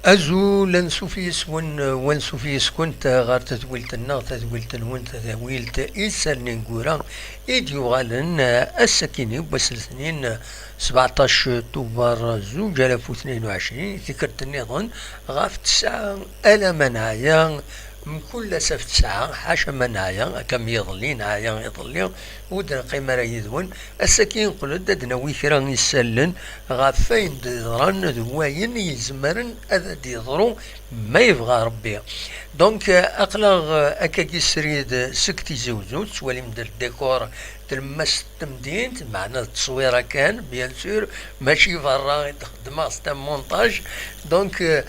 أزول سوفيس ون سوفيس كنت غار تزولت النار تزولت الون تزولت إيسال نينكورا إيديو غالن السكيني بسلسنين 17 توبر زوج 2022 ذكرت النظام غاف 9 ألا منايا من كل سفت ساعة حاشا منايا كم يظلين عايا يظلين ودنا قيمة يذون السكين قلت ددنا ويكرا يسلن غافين ديضران ذواين يزمرن أذا ديضرو ما يبغى ربي دونك أقلغ أكاكي سريد سكتي زوزوت ولي مدر ديكور تلمس تمدين معنا التصويره كان بيان سور ماشي برا تخدم ستا مونتاج دونك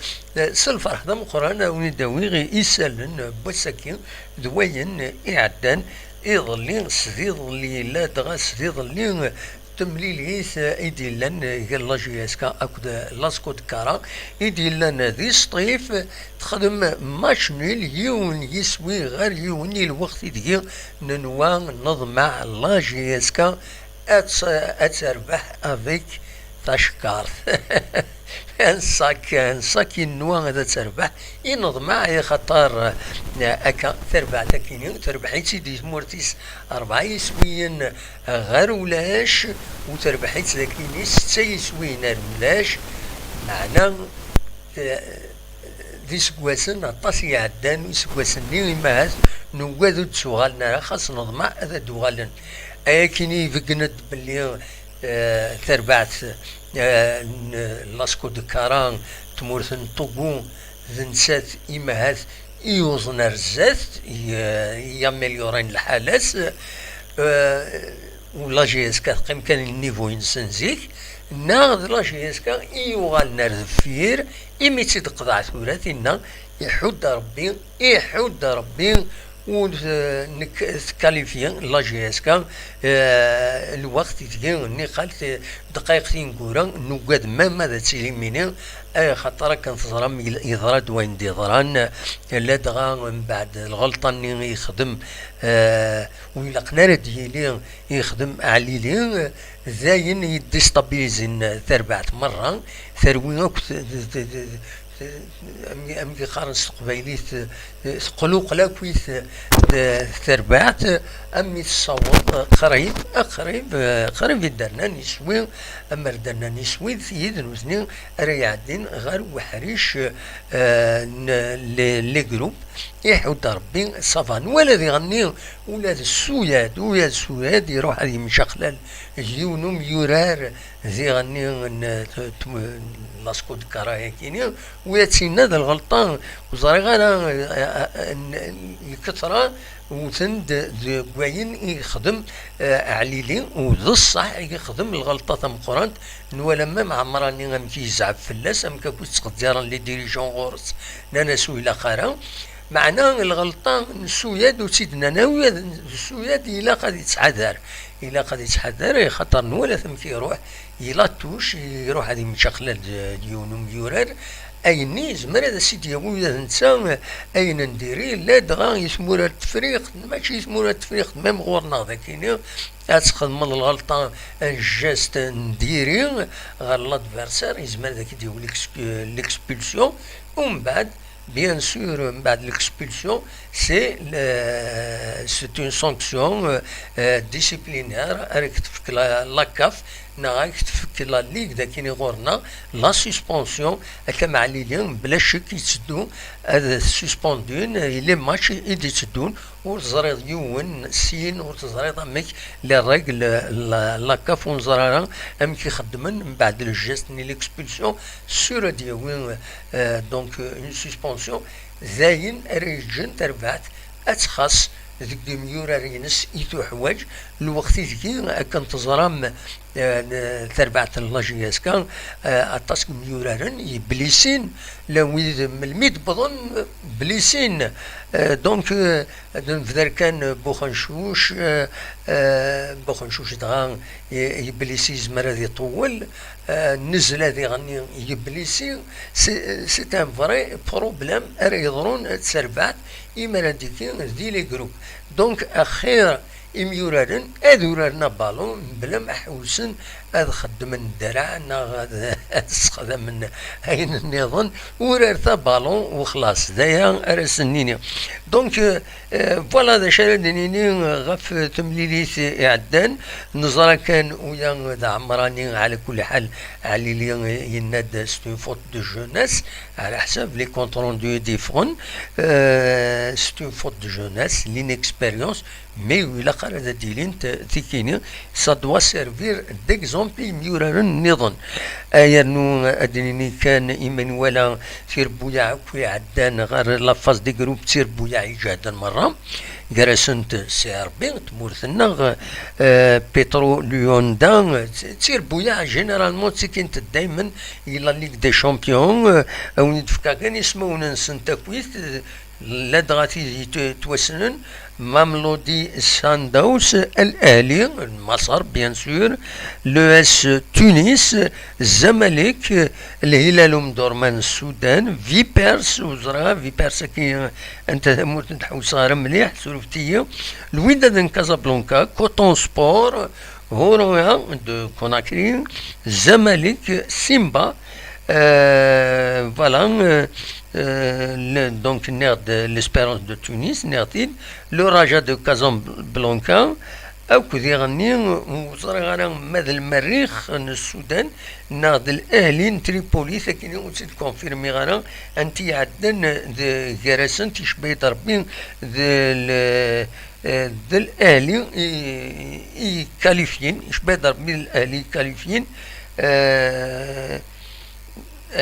سلفر خدم قران ونداوي غي يسالن بسكين دوين يعدن يظلين سديد اللي لا دغا سديد اللي تمليليث ايدي لن يلا جياسكا اكد لاسكود كارا ايدي لن ذي سطيف تخدم ماشنيل يون يسوي غير يوني الوقت دي ننوى نضمع لا جياسكا اتربح افيك تاشكارت نساك النوى هذا تربح ينضمع يا خطر اكا تربع تكيني تربحيت سيدي مورتيس 4 يسويين غير ولاش وتربحيت تكيني 6 يسويين ولاش معنا ذي سكواسن الطاس يعدان وسكواسن لي ماهز نوادو تسوغالنا خاص نضمع هذا دوغالن اكيني فقند باللي تربعت لاسكو دو كاران تمورثن طوغون ذنسات إمهات يوزن رزات يمليورين الحالات ولا جيسكا قيم كان النيفو ينسنزيك ناغذ لا جيسكا يوغال نرذفير إميتي تقضع ثوراتنا يحود ربي ونكاليفيا لا جيسكا الوقت تجي قالت دقائق كورا نوقد ما ماذا تسليميني خاطر كان تزرم يضرد وين ديضران لا دغا من بعد الغلطه اللي يخدم ويلا قنار ديالي يخدم عليلي زاين يديستابيليزين ثربعت مره ثروي أمي خارج قبيليت قلوق لا كويث ثربعت أمي الصوت قريب درنا نسوي أما درنا نسوي ثيد نوزني رياعدين غير وحريش لي جروب يحود ربي صفان ولا ذي غني ولا السوياد يروح هذه مشخلل يونم يورار ذي غني لاسكود كراهي كيني وياتسينا ذا الغلطان وزريغانا الكثرة وتند كواين يخدم عليلي وذا الصح يخدم الغلطة تم قرانت نولما مع مراني غمكي يزعب فلاس ام كاكوت تقديرا لي ديريجون غورس نانا سوي لاخرا معناه الغلطة السوياد وسيدنا ناوي السوياد إلا قد يتحذر خاطر نولا ثم يروح يلاتوش يروح هذه مشخلة ديونهم يورار أيني زمر هذا سيدي يقول إنسان أين نديري لا دغا يسموها التفريق ماشي يسموها التفريق ميم غورنا ذاكيني تخدم من الغلطة جاست نديري غير لادفيرسار يزمر ذاك يدير ليكسبولسيون ومن بعد bien sûr, l'expulsion, c'est une sanction disciplinaire avec la CAF, la Ligue de غورنا la suspension كما عليهم بلا شك يتسدون سسبوندون لي ماتش يتسدون وزريض يون سين وتزريض امك للرجل لا كاف ونزرارا امك يخدمن من بعد الجيست ني ليكسبولسيون سور ديوين دونك اون سسبونسيون زاين ريجن تربعت اتخص ذيك ميورا رينس يتو حواج الوقت ذيكي كان تزرام تربعت اللاجياس كان اتاسك ميورارن يبليسين لويد ملميد بظن بليسين دونك فدار كان بوخنشوش دغا يبليسي زمر هذي طول نزل هذي غني يبليسي سي ان فري بروبليم راه يضرون تسربعت إما ديكي دي لي جروب دونك اخيرا إميورارن أذورارنا بالون بلا ما حوسن هذا خدم الدرع هذا استخدم من هين النظام ورارتا بالون وخلاص دايا أرسنيني دونك فوالا ذا شاردنيني غف تمليليت إعدان نظرا كان ويا ذا عمراني على كل حال على لي يناد ستون فوت دو جوناس على حساب لي كونترون دو ديفون ستون فوت دو جوناس لينكسبيريونس مي ولا قرا ديلين تيكيني سا دوا سيرفير ديكزومبل ميورارن نظن ايرنو ادنيني كان ايمانويلا سير بويا كوي عدان غير لافاز دي جروب سير بويا يجاد المره جرسنت سير بين تمورثنا بيتروليون دان تسير بويا جينيرالمون تسكنت دايما الى ليغ دي شامبيون او نتفكا كان اسمه نسنتاكويت لا دغاتي توسنن ماملودي سانداوس الاهلي مصر بيان سور لو اس تونس الزمالك الهلال مدورمان السودان فيبرس وزرا فيبرس كي انت موت نحوس غير مليح سولفتيه الوداد كازابلانكا كوتون سبور هورويا دو كوناكري الزمالك سيمبا فوالا donc l'Espérance de Tunis, le Raja de Casablanca, أو كذي غني وصار غانا ماذا المريخ السودان ناض الأهلي تريبولي لكن يوجد كونفيرمي غانا أنتي عدن جرسن تشبه ضربين ذا الأهلي كاليفيين يشبه ضربين الأهلي كاليفيين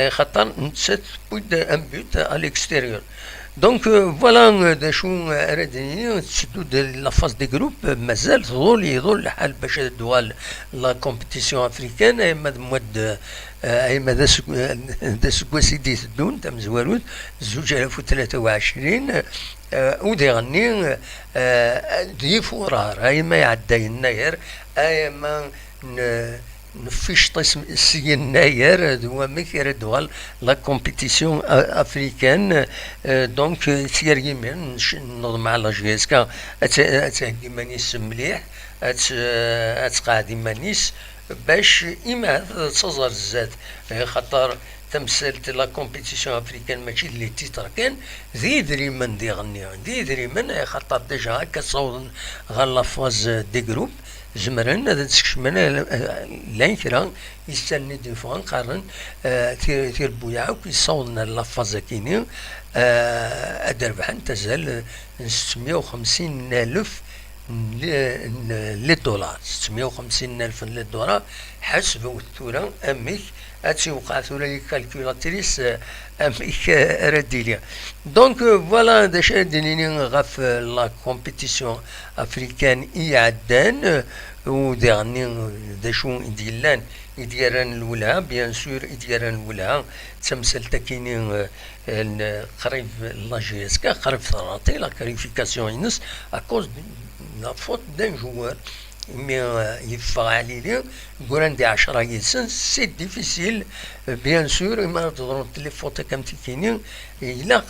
خاطر نتسات بويد ان بوت à l'extérieur donc voilà دا شو رادني تسدو لا فاز دي جروب مازال يظل الحال باش دوال لا كومبيتيسيون افريكان اما مود اما دا سكواسي دي تدون تم زوارود 2023 ودي غني دي فورار اي ما يعدى يناير اي ما نفيش سي يناير دوا مكير دوال لا كومبيتيسيون افريكان دونك سير يمين نظم على جيسكا اتهدي مانيس مليح اتقاعدي مانيس باش اما تصغر الزاد خاطر تمثلت لا كومبيتيسيون افريكان ماشي اللي تيتر كان ذي دريمن دي غني ذي دريمن خاطر ديجا هكا تصاوض غير لا فاز دي جروب زمرن هذا تسكشمنا لين كرا يستنى ديفون قارن تير بويا ويصوننا لافازا كيني ادربحن تزال 650 ألف للدولار 650 ألف للدولار حسب الثورة أميك هادشي وقع ثورة لي كالكولاتريس أميك رديليا دونك فوالا دا شادنيني غاف لا كومبيتيسيون افريكان إعدان وديرني دا شو يديران يديران الولا بيان سور يديران الولا تمثل تاكيني قريب لا جي اس كا قريب ثراطي لا كاليفيكاسيون ينس اكوز لا فوت دان جوار مي يفغ عليه يقول عندي 10 يسن سي ديفيسيل بيان سور ما تضرب لي فوت كم تكيني الا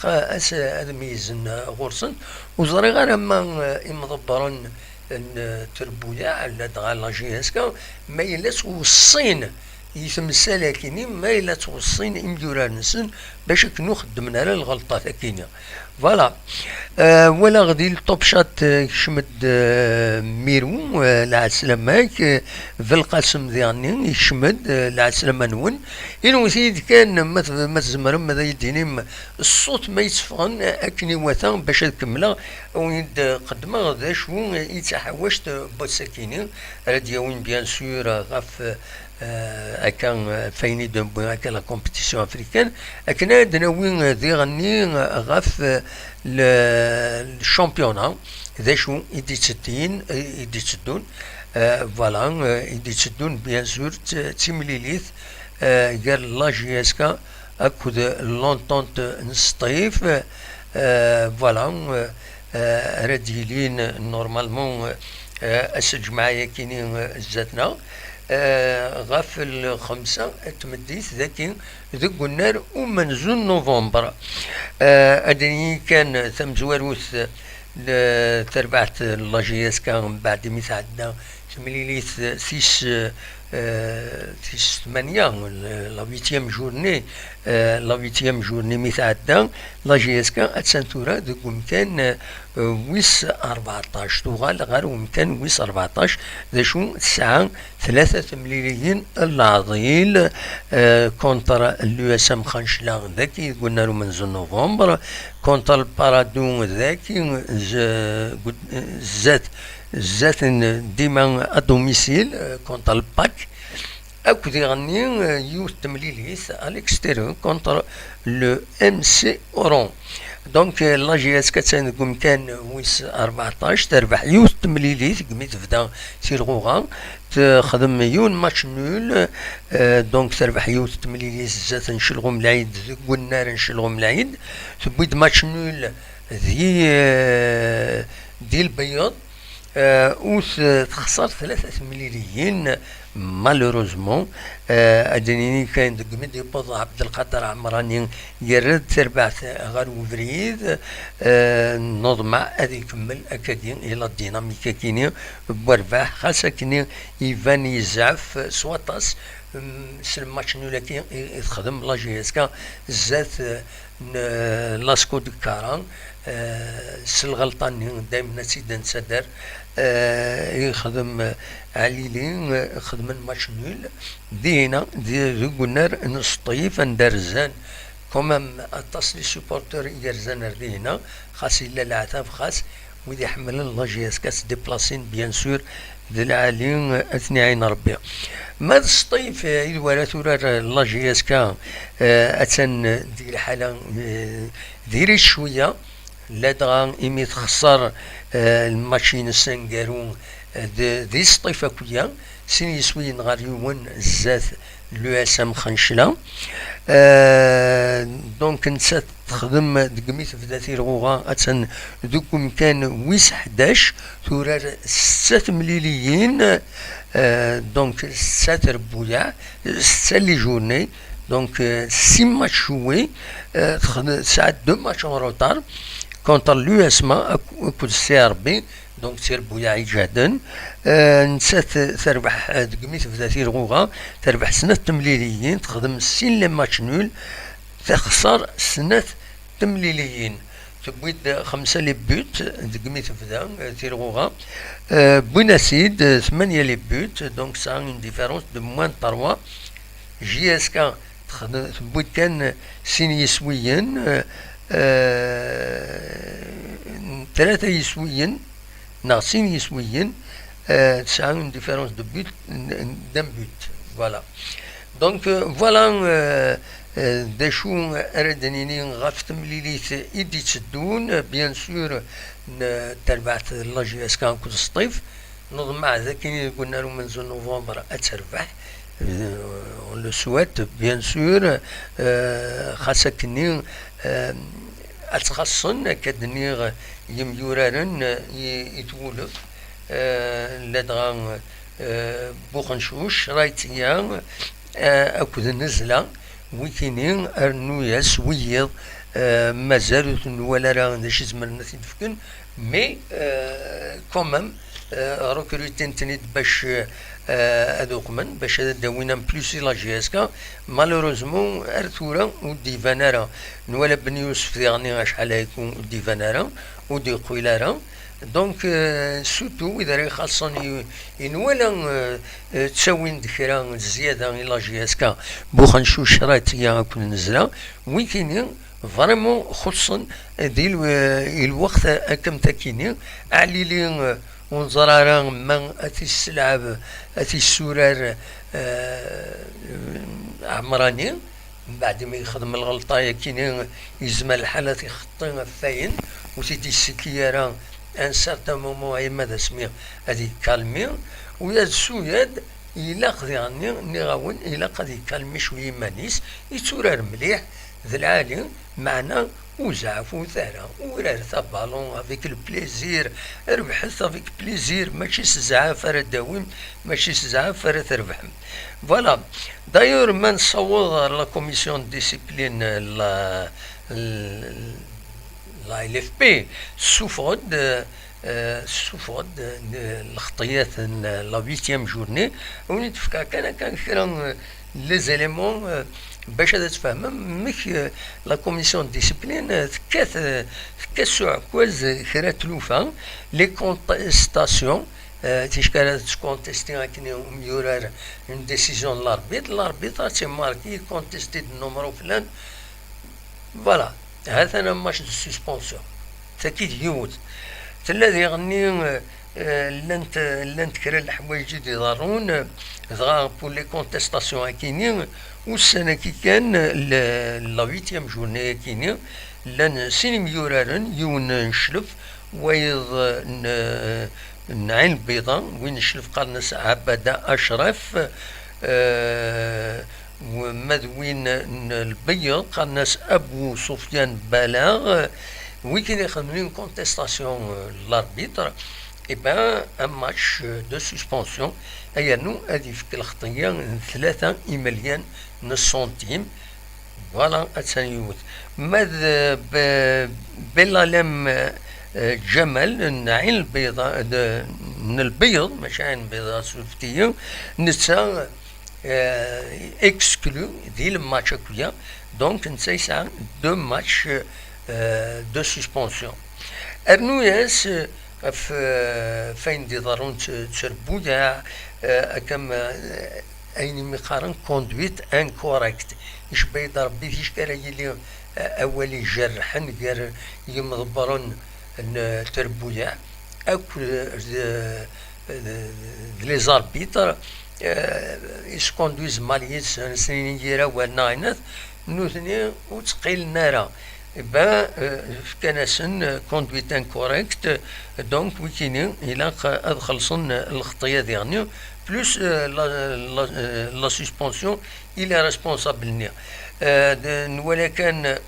ادميزن غورسن وزري غير ما يمضبرن التربويا على دغال لا جي اس كا ما يلاش والصين يتمثل كيني ما الا توصين امدورانسن باش كنو خدمنا على الغلطه كينيا فوالا ولا غادي الطوب شات يشمد ميرو العسلامة في القسم ديالني يشمد العسلامة نون إنو سيد كان ما تزمر ماذا يديني الصوت ما يتفغن أكني وثان باش نكملها ويد قدمه ذا شو يتحوشت بساكيني راديوين بيان سور غاف أكان فيني دمبو أكا لا كومبيتيسيون أفريكان أكنا دناوين ذي غني غاف الشامبيونا ذا شو يدي تسدون فوالا يدي تسدون بيان سور تيمليليث قال لا جي اس كا أكود لونتونت نسطيف فوالا راديلين نورمالمون أسج معايا كيني زاتنا غاف الخمسة تمديت ذاكي ذاك النار ومنزول نوفمبر أدني كان ثم زواروث تربعت لاجياس كان بعد ميت عندنا تمليليت تيس ثمانية لا فيتيام جورني لا فيتيام جورني ميت عندنا لاجياس كان اتسانتورا دو مكان ويس 14 تغال غير مكان ويس 14 ذا شو تسعة 3 مليون العضيل كونتر اليو اس ام خانشلان ذاكي قلنا له منذ نوفمبر كونتر البارادون ذاكي زات ديما ادوميسيل كونتر الباك اكو يغني يوث تمليليس الاكستيريور كونتر لو ام سي اورون دونك لا جي اس كتسان كان ويس 14 تربح يوث تمليليس قميت فدا سيرغوغا تخدم يون ماتش نول دونك تربح يوث تمليليس زات نشلغو ملايد قلنا نشلغو ملايد تبيد ماتش نول دي البياض اوس تخسر 3 مليون مالوروزمون ادنيني كان دقمي يبوظ عبد القادر عمراني يرد تربعت غير وفريد نظم هذه يكمل اكادين الى الديناميكا كيني بورباح خاصة كيني ايفان يزعف سواطاس سلم ماتش نولاكي يخدم لا جي اس كا زات لاسكو دو كاران سلغلطاني دايما سيدان سدر يخدم عليلين خدم ماتش نول دينا دي قلنا نسطيف ندرزان كمام اتصلي سوبورتور يرزان ردينا خاص الا العتاب خاص ويدي يحمل الله جي اس كاس ديبلاسين بيان سور ذي العالين اثني عين ربي ما السطيف يدوار ثورار الله جي اس كا اتن دي الحالة ديري شوية لا دغا إمي تخسر الماشين السنقارون دي سطيفة كويا سين يسوي نغار يومن زات لو اس ام خنشلا دونك نسات تخدم دقميت في ذاتي رغوغا اتن دوك مكان ويس 11 ثورار 6 مليليين دونك 7 ربويا 6 لي جورني دونك 6 ماتش شوي ساعات 2 ماتش اون روتار كونتر لو اسما كود سي ار بي دونك سير بويا جادا نسات تربح دقميت في ذاتي رغوغا تربح سنة تمليليين تخدم سين لي ماتش نول تخسر سنة تمليليين تبويد 5 لي بوت دقميت في ذا تيرغوغا بوناسيد 8 لي بوت دونك سا اون ديفيرونس دو موان 3 جي اس كا تبويد كان سين يسويين 3 يسويين ناقصين يسويين تسعة اون ديفيرونس دو بوت دان بوت فوالا دونك فوالا دا شو اردنيني غاف تمليليت ايدي تسدون بيان سور تربعت لا جي اس كان كل الصيف نظم مع ذاك قلنا له منذ نوفمبر اتربح اون لو سويت بيان سور خاصة كني اتخصن كدني يميورارن يتولف لدغا بوخنشوش رايتيا اكد النزله ويكينين ارنو ياس ويض مازالو ولا راه داكشي زمرنا تيدفكن مي كومام ركروتين تنيد باش هذوك من باش داوينا بلوسي لا جي اس كا مالوروزمون ارثورا ودي فانارا نولا بن يوسف يعني شحال يكون ودي فانارا ودي قويلارا دونك سوتو اذا راهي خاصني ينولا تساوين دكرا زياده الى جي اس كا بوخنشو شرايطيه كون نزله ويكينين فريمون خصن ديال الوقت كم تاكيني عليلي ونزرارا ما اتي السلعب اتي السورار عمراني من بعد ما يخدم الغلطه كاين يزمل الحالات يخطي فاين وتيدي السكياره ان سارتان مومون اي ماذا سميه هذه كالمي ويا سوياد الا قد يعني نغاون الا قد يكالمي شويه مانيس يتورار مليح ذا العالي معنا وزعف وثارة ورارث بالون افيك البليزير ربحت افيك بليزير ماشي سزعاف راه داوم ماشي سزعاف راه تربح فوالا دايور ما نصوض لا كوميسيون ديسيبلين لا ال اف بي سوفرد الخطيات لا فيتيام جورني وني تفكا كان كرا لي زيليمون باش هذا تفهم مش لا كوميسيون ديسيبلين تكات عكواز كرا تلوفا لي كونتيستاسيون تيشكال تكونتيستي كني ميورار اون ديسيزيون لاربيت تي ماركي كونتيستي النمرو فلان فوالا هذا انا ماتش دو سسبونسيون تاكيد يموت الذي يغني لانت كرا الحوايج اللي يضرون دغا بور لي كونتيستاسيون كاينين والسنه كي كان لا فيتيام جورني كاينين لان سيني ميورارن يون نشلف ويض نعين البيضاء وين نشلف قرنس عبده اشرف ومذوين البيض قرنس ابو سفيان بلاغ ويكين يخدمون كونتيستاسيون لاربيتر اي بان ان ماتش دو سسبونسيون هيا نو هادي فك الخطيه 3 مليون نص سنتيم فوالا اتسانيوت ماذ بلالم جمل نعين البيضاء من البيض ماشي عين بيضاء سوفتيه نتا اكسكلو دي الماتش كويا دونك نتا يسعى 2 ماتش دو سسبونسيون ارنوياس فين دي ضرون تربويا كم اين مقارن كوندويت ان كوريكت اش بيض ربي فيش كان يلي اولي جرحن غير يمضبرون تربويا اكو لي زاربيتر اش كوندويز ماليس سنين يرا وناينث نوثني وتقيل نارا با كناسن كوندويت ان كوريكت دونك ويكيني الى خلصن الخطيه ديالنا بلوس لا سسبونسيون الى ريسبونسابل نيا ولكن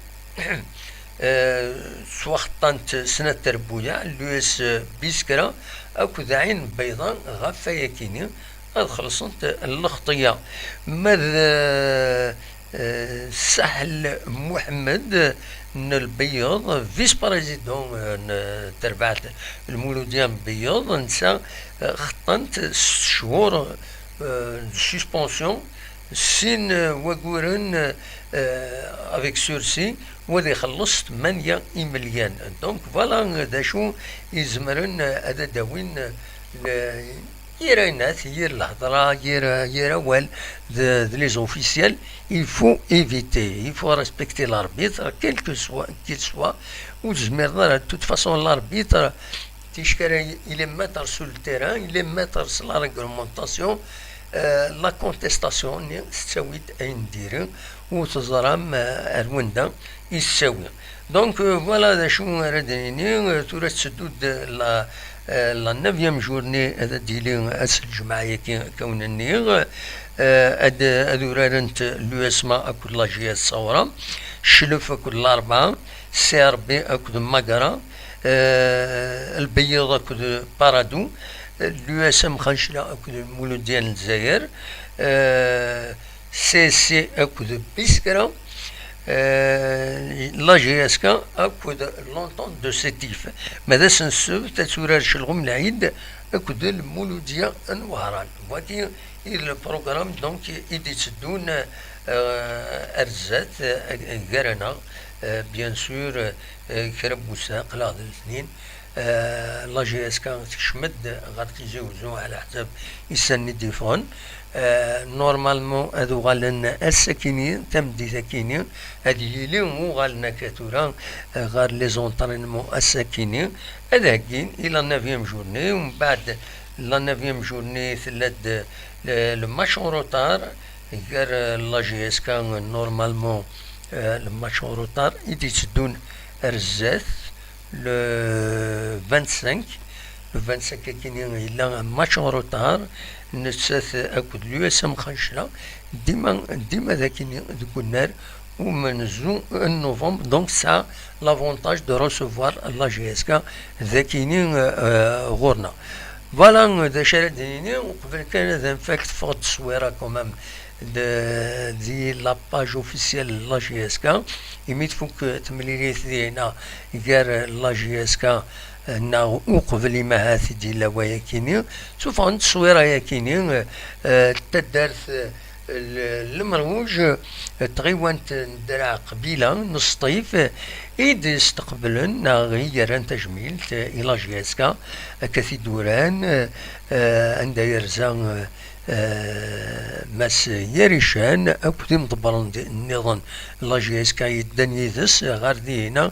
سوختانت سنه تربويا لوس بيسكرا اكو عين بيضاء غفايه كيني خلصت الخطيه ماذا سهل محمد البيض فيس بريزيدون تربعت المولوديان بيض نسا خطنت شهور سسبونسيون سين وقورن افيك سورسي وذي خلصت 8 مليون دونك فوالا دا شو يزمرن هذا داوين يرينات ير الهضره ير اول لي زوفيسيال il faut éviter il faut respecter l'arbitre quel que soit qu'il soit وتزمر de toute façon l'arbitre تيشكر il est maître sur le terrain il est maître sur la réglementation لا كونتيستاسيون تساوي اين نديرو وتزرم الوندا يساوي دونك فوالا هذا شو راديني تورا تسدود لا نافيام جورني هذا ديلي اس الجمعيه كون النيغ هذو رانت لو اسما اكو لا جي اس صوره شلف اكو الاربعه سي ار بي اكو ماغرا البيض اكو بارادو لو اس ام خنشله اكو المولود ديال الجزائر سي سي اكو بيسكرا لا جي اس كا اكو لونطون دو سيتيف ماذا سنسو تتورار شلغم العيد اكو المولوديه انوهران ولكن البروغرام دونك يدي تسدون ارزات كارنا بيان سور كرب وساق لا الاثنين لا جي اس كا تشمد غادي تيزوزو على حساب يسني ديفون نورمالمون هادو غالنا الساكنين تمدي ساكنين هادي لي مو غالنا كاتورا غار لي زونطرينمون الساكنين هذا كاين الى 9 جورني ومن بعد لا 9 جورني ثلاث الماتش اون روتار غير لا جي اس كان نورمالمون الماتش اون روتار يدي تسدون رزات لو 25 لو 25 كاينين الا ماتش اون روتار نسات اكد لو اس ام خنشله ديما ذاك دوك النار ومنزو نوفمبر دونك سا لافونتاج دو ريسيفوار لا جي اس كا ذاكينين غورنا فوالا ذا شرديني وقبل كان ذا انفاكت فوق التصويره كومام دي لاباج اوفيسيال لا جي اس كا يميت فوق تمليليت دينا غير لا جي اس كا نا وقبل ما هاثي دي لوايا كيني سوف عند تصويره يا كيني تدارت المروج تغيوان ندرع قبيلة نصطيف إيد استقبلن غيران تجميل إلى جياسكا كثي دوران عند يرزان ماس يريشان أكثر مضبرن النظام لا جياسكا يدن يدس غار دينا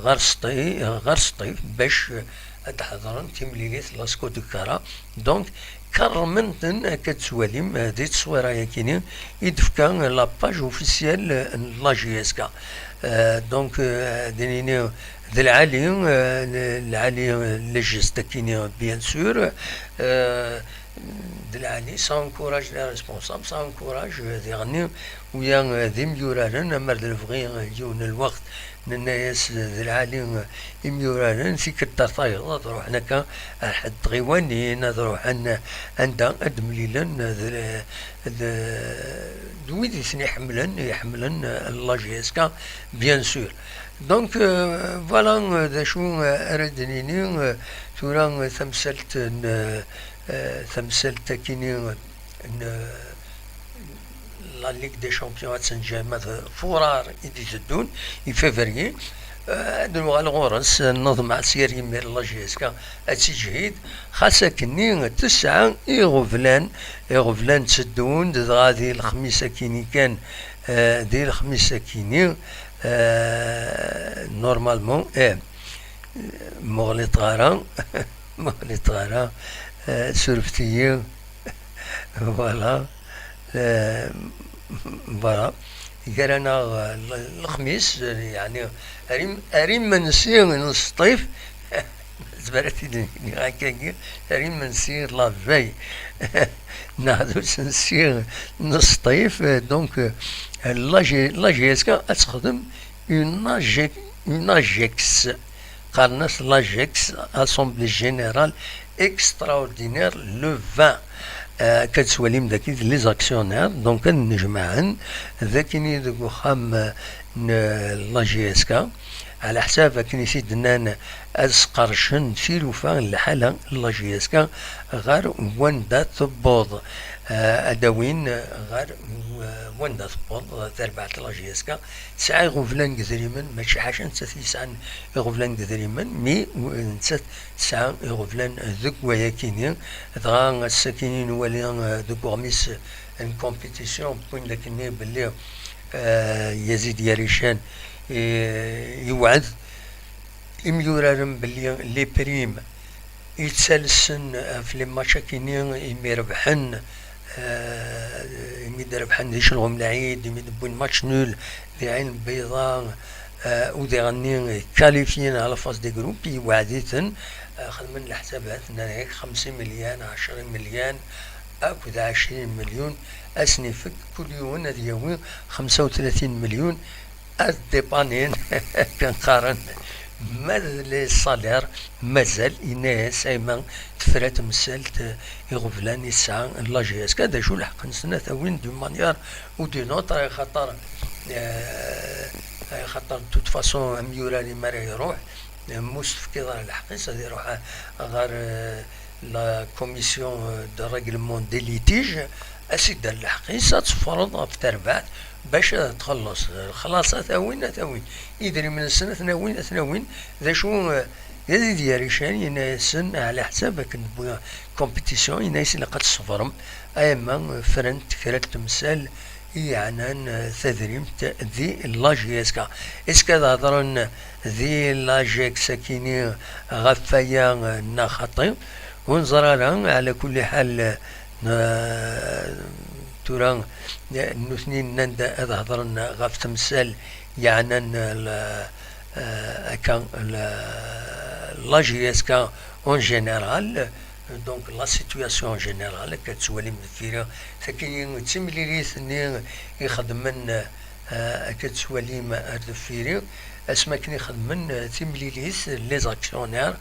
غار سطيف باش تحضرن تمليليت لاسكو دكارا دونك كرمنتن كتسواليم دي التصويره ياكيني يدفكا لاباج اوفيسيال لا جي اس كا دونك دينيني ذي العالي لجست كيني بيان سور ذي العالي سانكوراج لي ريسبونسابل سانكوراج ذي غني ويا ذي ميورارن مرد الفغي يون الوقت الناس ذي العالي يميورارن في كتر طايغ تروح هناك حد غيواني تروح عندها ادمليلن دويدي سن يحملن لا جي اس كا بيان سور دونك فوالا ذا شو اردنيني تورا ثمثلت كيني لا ليغ دي شامبيون سان جيرمان فورار يدي تدون فيفري دنو الغورس نظم عسيري مير لا جي اس كا اتجهيد خاصة كني تسعة يغفلان تسدون غادي الخميسة كيني كان دي الخميسة كيني نورمالمون مغلط غارة سرفتية فوالا فوالا قالنا الخميس يعني أريم منسير نصطيف زبرتي هكاكي أريم منسير لا في نعدو سنسير نصطيف دونك لا جي اسكا تخدم اون اجيكس قالناش لاجيكس اسومبلي جينيرال اكستراوردينير لو 20 كتسواليم داكي لي زاكسيونير دونك نجمعن ذاكيني دوك وخام لا جي اس كا على حساب كني سيدنا اسقرشن سيلوفا الحالة لا جي اس كا غير وندا تبوض ادوين غير وندا تبوض تربعة لا جي اس كا ساعة غفلان كذريمن ماشي حاجة نسات يسعن غفلان كذريمن مي نسات ساعة غفلان ذوك وياكيني دغا الساكنين ولي ذوك غميس ان كومبيتيسيون بوين لكني بلي يزيد ياريشان يوعد يميورارن بلي لي بريم يتسلسن في لي ماتشا كيني يميربحن يميربحن دي شلغم العيد يميدبون ماتش نول دي عين البيضاء ودي غني كاليفيين على فاز دي جروب يوعديتن خدمن الحسابات هيك 50 مليون 10 مليون اكو 20 مليون اسنفك كل يوم هذا 35 مليون الديبانين كنقارن مازال الصالير مازال الناس ايما تفرات مسالت يغفلان يسعى لا جي اس كذا شو الحق نسنا ثوين دو مانيير و دو نوتر خاطر توت فاسون اميوراني مرا يروح مستف كيضا الحقيس هذا يروح غير لا كوميسيون دو ريغلمون دي ليتيج اسيد الحقيس تفرض في تربات باش تخلص خلاص ثوين يدري من السنة ثناوين ذا شو يزيد ياريشان يناسن على حسابك نبغى كومبيتيسيون يناس لقد صفرم ايما فرنت كرات تمثال يعني تدريم ذي لاجيسكا اسكا هضرن ذي لاجيك ساكيني غفايا ناخطي ونزرارا على كل حال توران نثنين نندا هذا هضرنا غاف تمثال يعني كان لا جي اس كا اون جينيرال دونك لا سيتوياسيون جينيرال كتسوالي مثيرة فكاين تسمليلي ثنين يخدمن كتسوالي ما ارتفيري اسما كني خدمن تيمليليس لي زاكسيونير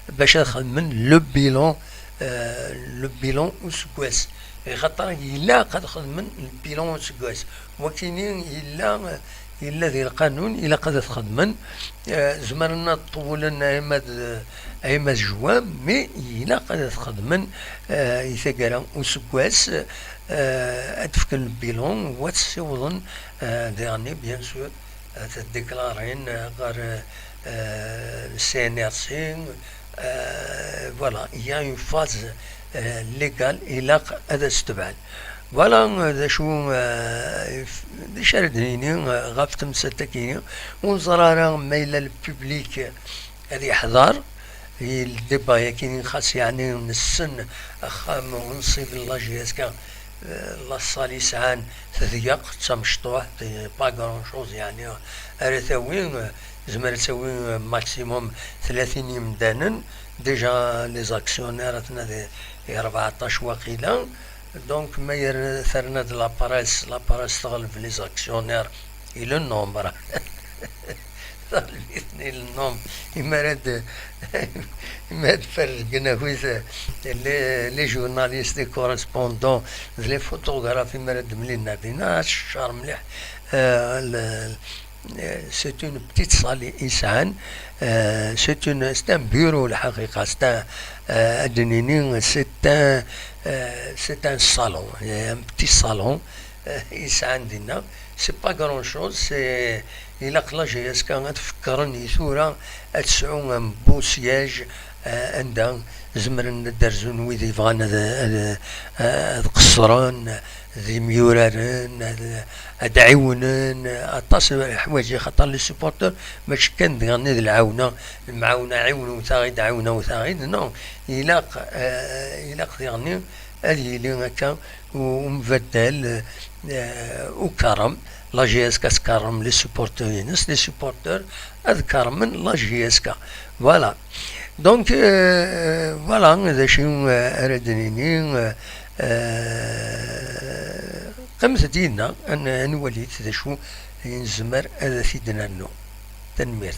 باش خدمن لو بيلون اسكواس خاطر إلا قد خدمن البيلون اسكواس وكاينين إلا ذي القانون إلا قد خدمن زمرنا طولنا أيما جوام مي إلا قد خدمن يثقرا اسكواس أتفكن البيلون وتسوضن ديرني بيان سور تديكلارين غير CNRC. Voilà, il y a une phase légale إلا هذا استبعد. فوالا ذا شو دي شاردنيني غاف تمساتكيني ونزرارا مايلا الببليك هذا يحضر الديبا كاين خاص يعني من السن خام ونصيب الله جياسكا لا صالي سعان تضيق تمشطوح با كرون شوز يعني ارثاوين زمر تسوي ماكسيموم 30 يمدانا ديجا لي زاكسيونير تنا 14 وقيلا دونك ما ثرنا د لاباريس تغلب لي زاكسيونير الى النومبر ثالثني النوم ما فرقنا ويز لي جورناليست لي كورسبوندون لي فوتوغراف مراد ملينا دينا الشهر مليح c'est une petite salle إسعان c'est un bureau الحقيقة c'est un salon un petit salon إسعان دينا c'est pas grand chose c'est إلا قلا جايس كان تفكرني ثورة تسعون بو سياج عندها زمرن درزون ويدي يبغان قصران ذي ميورارن ادعيونن اطاس الحوايج خاطر لي سوبورتور ماشي كان دغني العاونه المعاونه عاونوا ثاغيد عاونه وثاغيد نو الى يعني هذه اللي هكا ومبدل وكرم لا جي اس كا تكرم لي سوبورتورينس لي سوبورتور اذكر من لا جي اس كا فوالا دونك فوالا هذا شي ردنيني قمت دينا أن نوليت ذا شو ينزمر هذا سيدنا النو تنمير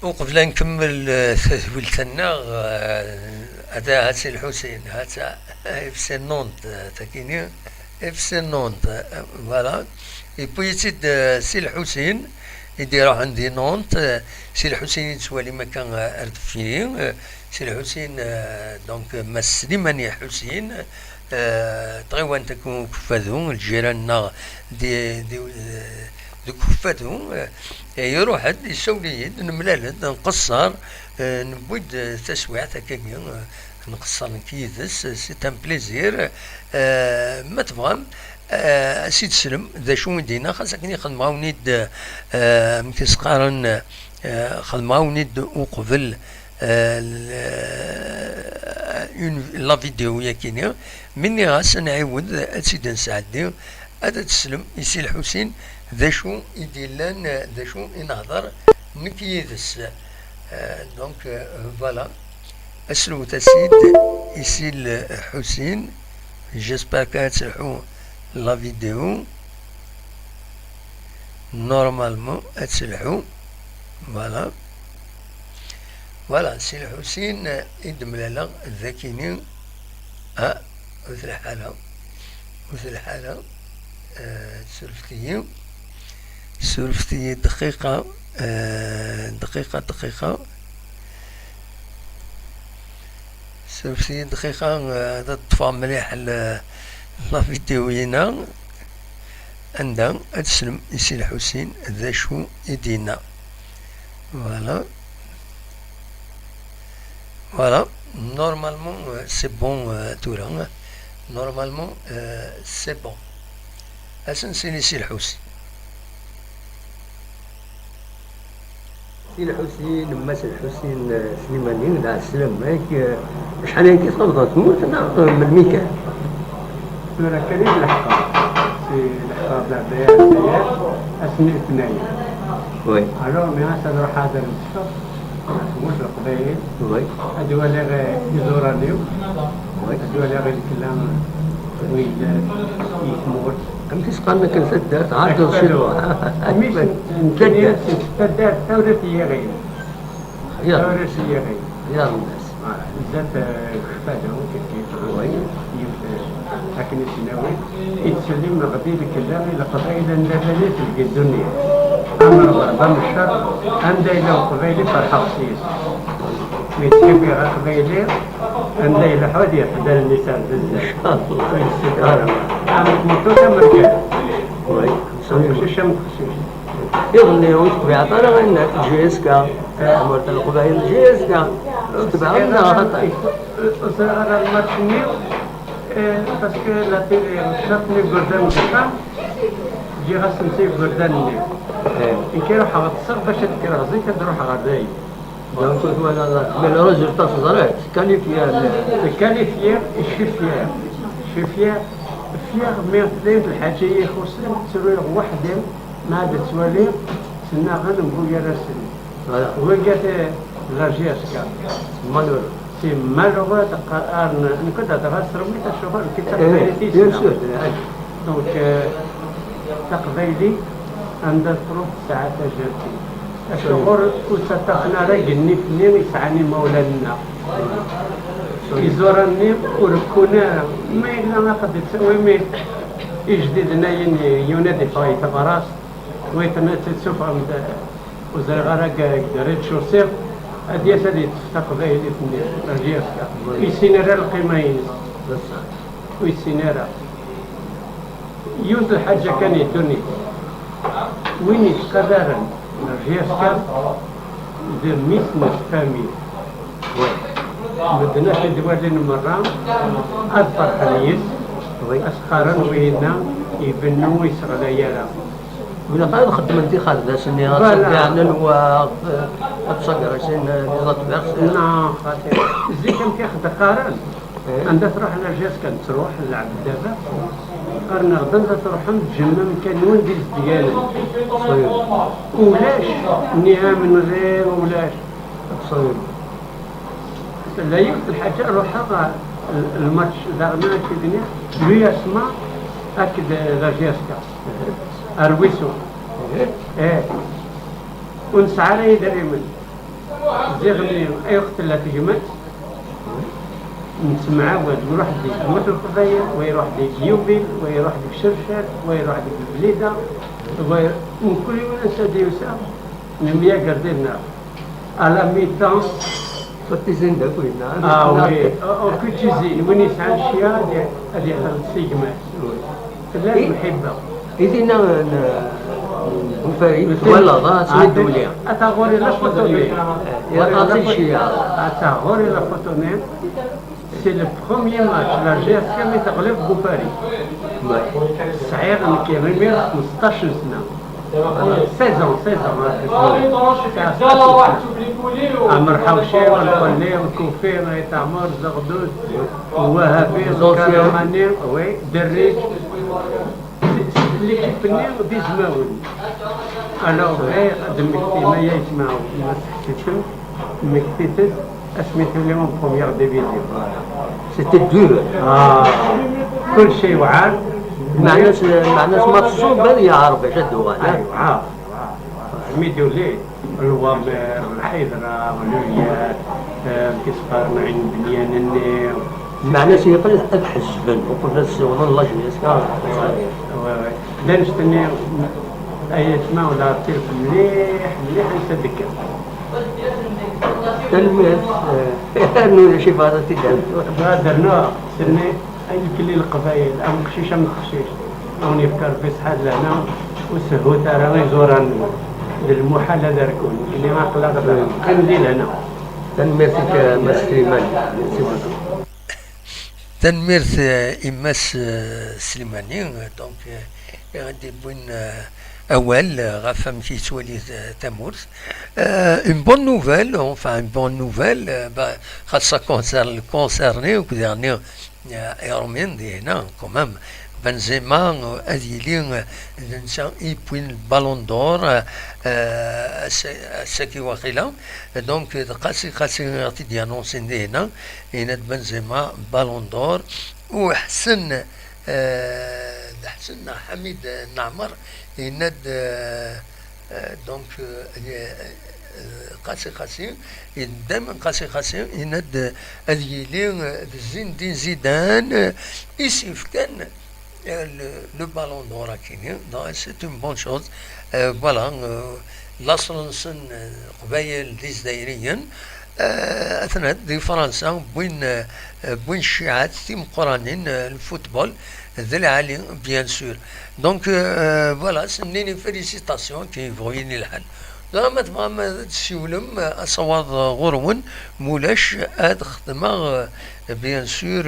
وقبل نكمل تثويلتنا هذا سي الحسين هذا اف سي نونت تاكيني اف سي نونت فوالا يبوي يزيد سي الحسين يديروا عندي نونت سي الحسين يتسوالي مكان ارد فيه سي الحسين دونك ما سليماني حسين تغيوان تكون كفاذون الجيران دي ذوك فاتو يروح هاد يسولي نملالد نقصر نبويد تسويعة هكاكي نقصر نكيدس سي ان بليزير ما تبغى سيد سلم ذا شو مدينا خاصك خدمة ونيد مكيسقارن خدمة ونيد وقبل لا فيديو ياكيني مني غاس نعاود سيدي نسعدي هذا تسلم يسي الحسين ذا شو يديلان ذا شو ينهضر نكيدس دونك فوالا اسلو تسيد يسي الحسين جيسبر كتسلحو لا فيديو نورمالمون تسلحو فوالا فوالا سي الحسين يدم لالا ذاكيني مثل الحالة سولفتي دقيقة سولفتي دقيقة تطفى مليح لا فيديو هنا عندها تسلم يسي الحسين ذا شو يدينا فوالا نورمالمون سي بون تورا نورمالمون سي بون اسن سيني سي الحسين سي الحسين ماس الحسين سليماني دع السلام هيك شحال هيك صوتها تموت من الميكان سورة كريم الحقاب سي الحقاب تاع الديار اسمي اثنين وي الو مي نروح هذا المستشفى تموت القبائل وي هادو اللي غير يزورانيو هادو اللي غير الكلام ويلات يتموت كيسقالنا كنسدات عاد شنو مش نتدار تدار ثورة هي غير ثورة هي غير يا الناس بزاف خفاهم كيف لكن الشناوي يتسلم غادي الكلام الى قضايا ندابالي في الدنيا امر ضرب الشر عندها الى قبيلي فرحه خصيص ميتكبي غير قبيلي عندها الى حودي يحضر النساء بزاف عامل موتوسه مركان شو شم يغني ويتبع طريق انك جيسكا مرت القبائل جيسكا تبع لنا خطا انا المرشني باسكو لا تيلي شافني بردان كفا جي غاس نسيب بردان إن كيروح غتصر باش تكره زيت تروح غداي دونك من الرجل تصدرت كاليفيا الشفيا مي ثلاث الحاجة يخصن تسوي وحدة ما عاد تسوالي سنا غنم يا راسل وقت لاجيسكا مالور سي مالور تقارن نكون تغسر من الشغل كي تقبيلي دونك تقبيلي عندها تروح ساعات جاتي الشغل وستقنا رجل نفني يسعني مولانا يزورني وركونا ما إلا ما قد تسوي مي يجددنا ينادي فاي تبراس ويتنا تشوف عند وزير غرق دريت شوسير هذه سديت تقبيلي في الرجيسكا يسينرا القيمين ويسينرا يوند الحاجة كان يدني وين يتقدرن الرجيسكا ذا ميسنس فامي مدنا في دوالين مرة أذفر حليس أسخارا وينا يبنو ويسغلا يرى ولا قاعد خدم انت خالد سني غتبيعنا وتصقر سن غتبيع نعم خاطر زي كان كياخذ قارن عندها تروح للجاسكا تروح نلعب دابا قرنا غدا تروح نتجمم كان وين ديز ديالنا ولاش نيها من غير ولاش صغير لا يوقف الحاجة روح الماتش دارنا كيدني لي اسمع اكد لاجيسكا ارويسو ونسعى لي دائما زيغني اي وقت لا تجمت نسمع واحد يموت القضية ويروح ديك يوبيل ويروح ديك شرشر ويروح ديك البليدة من كل يوم نسادي يوسف نميا قردنا على ميتان فتيزين داك وين وي كنت زين وين يسعى الشيا هذه السيجمات لا المحبة إذن وفريد ولا ضاع سميتو ليها أتا غوري لا فوتوني يعطي شي أتا غوري لا فوتوني سي لو بروميي ماتش لالجيريا اللي تغلب بوفاري صغير كيرمي 15 سنة 16 عمر حوشي والقلي والكوفي رايت عمر زغدود ووهابي وكرماني وي دريج ليكيب ني دي زماون انا غير دمكتي ما يسمعوا ما سكتتو مكتيتس اسميتو لهم بروميير ديفيزيون سيتي دور كل شيء وعاد مع ناس ما تصوب بالي عارف شدوا ايوا عارف ميديو ليه الوامر الحيدرة والويات كسفار معين بنيان مع ناس يقل الحزبن وقلنا السوون الله جنيس لا نستني اي اسماء ولا تيرك مليح مليح نتذكر تلميذ انه شي فاضل تدعم درنا سني اي كل القبائل ام خشيشه من خشيش راني يفكر في سحاد لهنا والسهوت راه يزوران للمحال هذا ركون اللي ما قلق كندير هنا تنميرتك مسلمان تنميرت إماس سليماني دونك غادي بوين أول غافم في تولي تامورث une bonne nouvelle enfin une bonne nouvelle خاصة كونسيرني وكديرني يرمين دي هنا كومام بنزيما أديلين نسا يبوين البالون دور ساكي واخيلا دونك قاسي غادي ديانونسين دي هنا يناد بنزيما بالون دور وحسن حسن حميد نعمر يناد دونك قاسي دائما قاسي يناد أديلين زين دين زيدان يسيف كان le ballon d'or à Kenya, c'est une bonne chose. Voilà, l'Aslansen قبيل الجزائريين أثناء دي فرنسا بوين شيعات تيم قرانين الفوتبول ذي العالي بيان سور. دونك فوالا سنيني فيليسيتاسيون كي يبغيني الحال. دابا ما تسولم أصوات غرون مولاش هاد خدمة بيان سور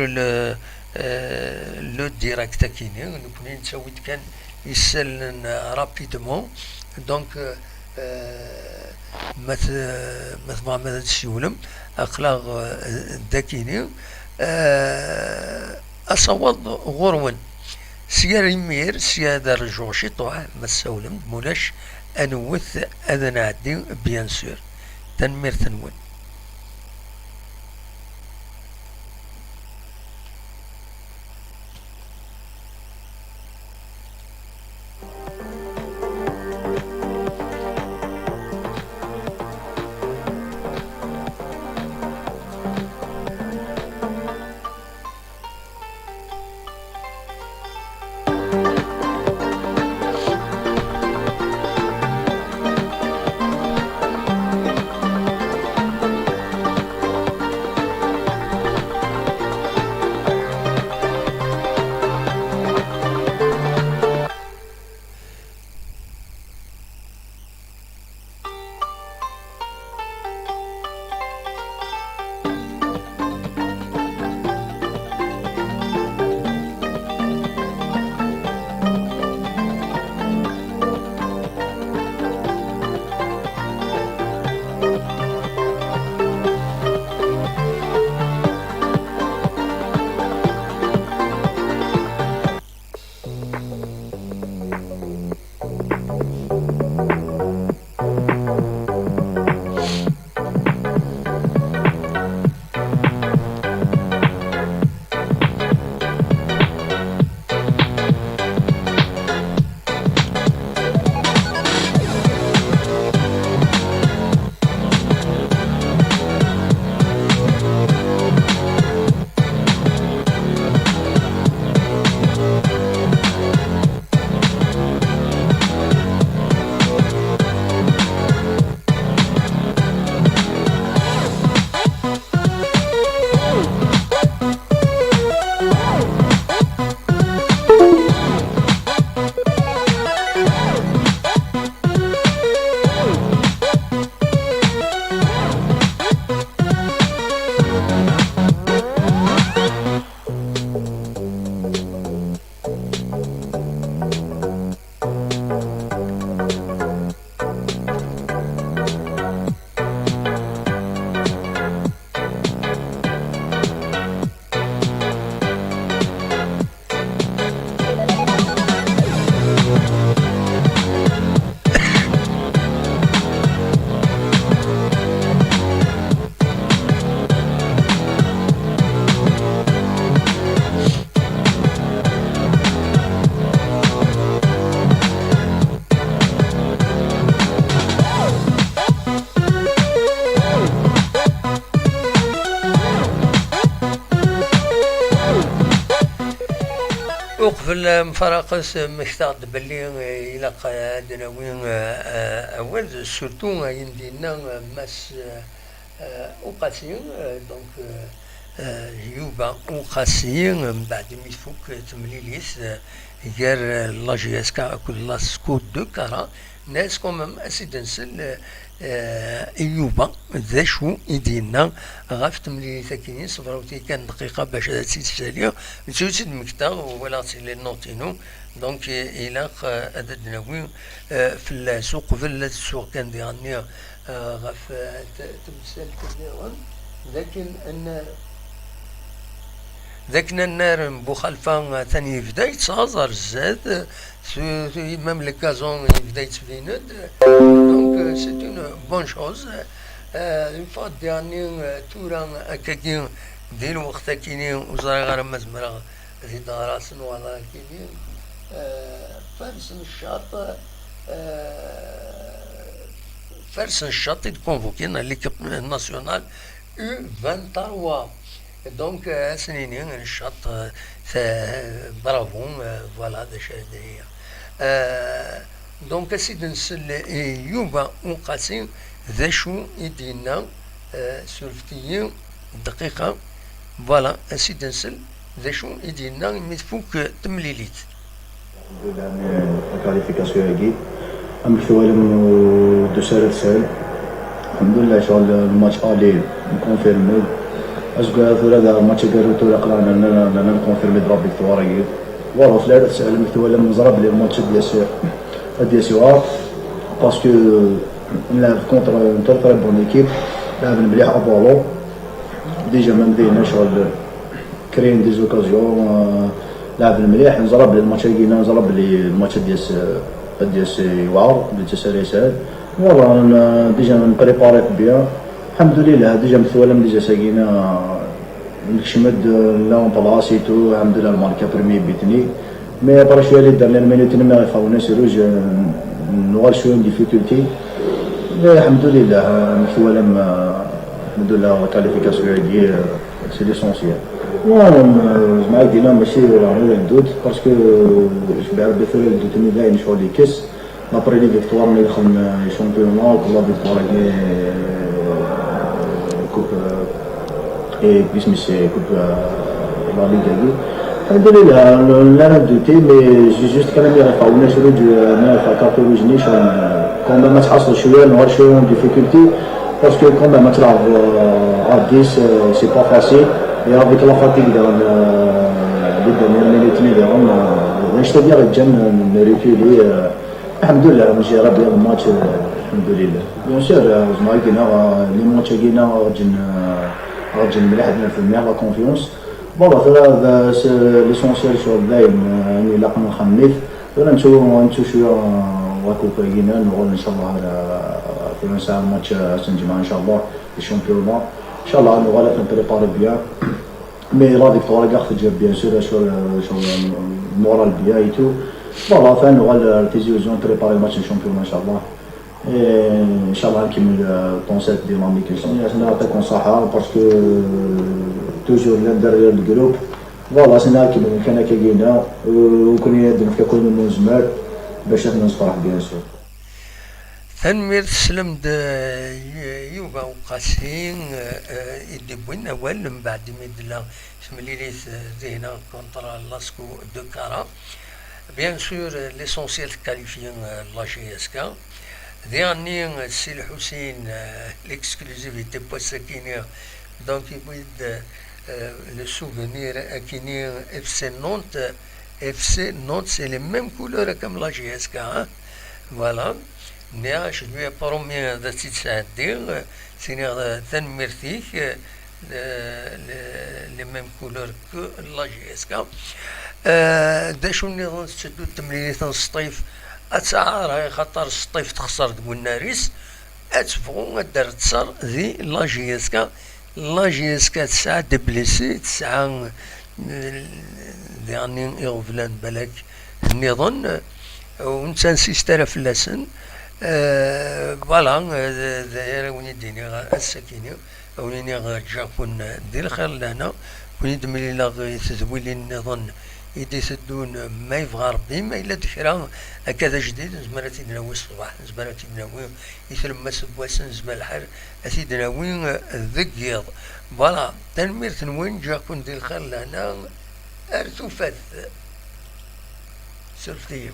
لو ديراكت كيني نكون نسويت كان يسلن رابيدمون دونك ما تسولم اخلاق داكيني اصوات غرون سيار يمير سيادة رجوشي طوع ما تسولم مولاش انوث اذن عدي بيان سور تنمير تنون وقبل مفارقس مختار باللي إلى قادنا وين أول سورتو يندينا مس وقاسين دونك يوبا وقاسين من بعد ما يفك تمليليس غير لاجي اسكا كل لاسكو دو كارا ناس كومم اسيدنسل ايوبا ذا شو يدينا غاف تمليلي ثاكينين صبروتي كان دقيقه باش هذا السيد الساليه نسوت مكتا ولا لي نوتينو دونك الى هذا الدناوي في السوق في السوق كان ديالنا غاف تمثال كبيرا لكن ان ذاكنا النار بوخلفا ثاني يبدا يتصازر الزاد ميم لي كازون يبدا يتبيند دونك سي اون بون شوز اون فوا ديرني تورا هكاكي ديال الوقت كاينين وزاري غير ما زمرا في داراسن ولا كاينين فارسن الشاط فارسن الشاط يكونفوكينا ليكيب ناسيونال U 23 دونك سنينين الشط برافو فوالا هذا شادية دونك سيد نسل يوبا وقاسين ذا شو يدينا سولفتيين دقيقة فوالا سيد نسل ذا شو يدينا متفوك تمليليت الكاليفيكاسيون هاكي أمثلوا لهم دو سال الحمد لله شغل الماتش الي نكونفيرمي اسكو هذا الماتش قالوا تو قرانا انا نكونفيرمي دراب فيكتوار هي والو ثلاثه تسال مثل لما نزرب لي الماتش ديال سي باسكو نلعب كونتر تري بون ايكيب لعب مليح ابولو ديجا ما مدينا شغل كرين دي زوكازيون لعب مليح نزرب لي الماتش كينا نزرب لي الماتش ديال سي واو ديال تسالي سال والله ديجا نبريباري بيان الحمد لله ديجا مثلا ديجا ساقينا نكشمد لا بلاصيتو الحمد لله الماركا برمي بيتني مي برا شويه اللي درنا المينوتين ما يفاونا سيروج نوال شويه ديفيكولتي الحمد لله مثلا الحمد لله الكاليفيكاسيون هادي سي ليسونسيال زعما دينا ماشي راه ندود باسكو شبع ربي ثوري دوتني باين شغل لي كيس لابري لي فيكتوار ملي دخلنا شامبيون كل فيكتوار كوب اي باسم سي كوب لا ليغا الحمد لله لا ندوتي مي جوست كان ملي رفعونا شروج انا فكارتوجني شغل كون ما تحصل شويه نهار شويه ديفيكولتي باسكو كون ما تلعب ا 10 سي با فاسيل et avec la fatigue dans les dernières minutes je te dirais que j'ai reculé alhamdoulilah j'ai rabbi le match alhamdoulilah bien sûr زعما كاينه لي ماتش كاينه غتجي مليح عندنا في المية لا كونفيونس فوالا هذا ليسونسيال شغل دايم يعني الا كنا نخميت انا نشوف شويه واكو كاينه نقول ان شاء الله في مساء الماتش الجمعه ان شاء الله الشامبيون ان شاء الله نغالط نبريباري بيان مي لا فيكتوار كاع خرج بيان سور شغل المورال بيان اي تو فوالا فنغال تيزيوزون بريباري ماتش الشامبيون ان شاء الله ان شاء الله نكمل طون سيت ديناميك انا نعطيكم صحه باسكو توجور ديريير الجروب فوالا سنا كيما كان كاينه وكون يدنا في كل من زمار باش نصبح بيان سور تنمير تسلم يوبا وقاسين يدبوين أول من بعد مدلا سمليليت ذهنا كونترا لاسكو دو كارا بيان سور ليسونسيال كاليفيان لا جي اس كا دياني السي الحسين ليكسكلوزيفيتي بوساكينير دونك يبويد لو سوفونير اكيني اف سي نونت اف سي نونت سي لي ميم كولور كم لا جي اس كا فوالا نيا شدوية برومي ذا تتساعدين سيني تنميرتيك لي ميم كولور كو لا جي اس كا دا شو نظام تشدو التمرينات السطيف اتسعار خاطر السطيف تخسر تقول ناريس اتفقو دار تصر ذي لا جي اس كا لا جي اس كا تسعة دبليسي تسعة يعني يغفلان بالك النظام ونسان سيسترا في اللسن فوالا داير وني ديني السكيني وني جاكون دير الخير لهنا وني دملي لا تزويلي النظام يدي تدون ما يبغى ربي ما إلا تكرا هكذا جديد زمرة تناوي الصباح زمرة تناوي يثلم سبواسن زمان الحر تناوي ذقيض فوالا تنمير تنوين جا كون دي الخير لهنا ارتفت سلفتيم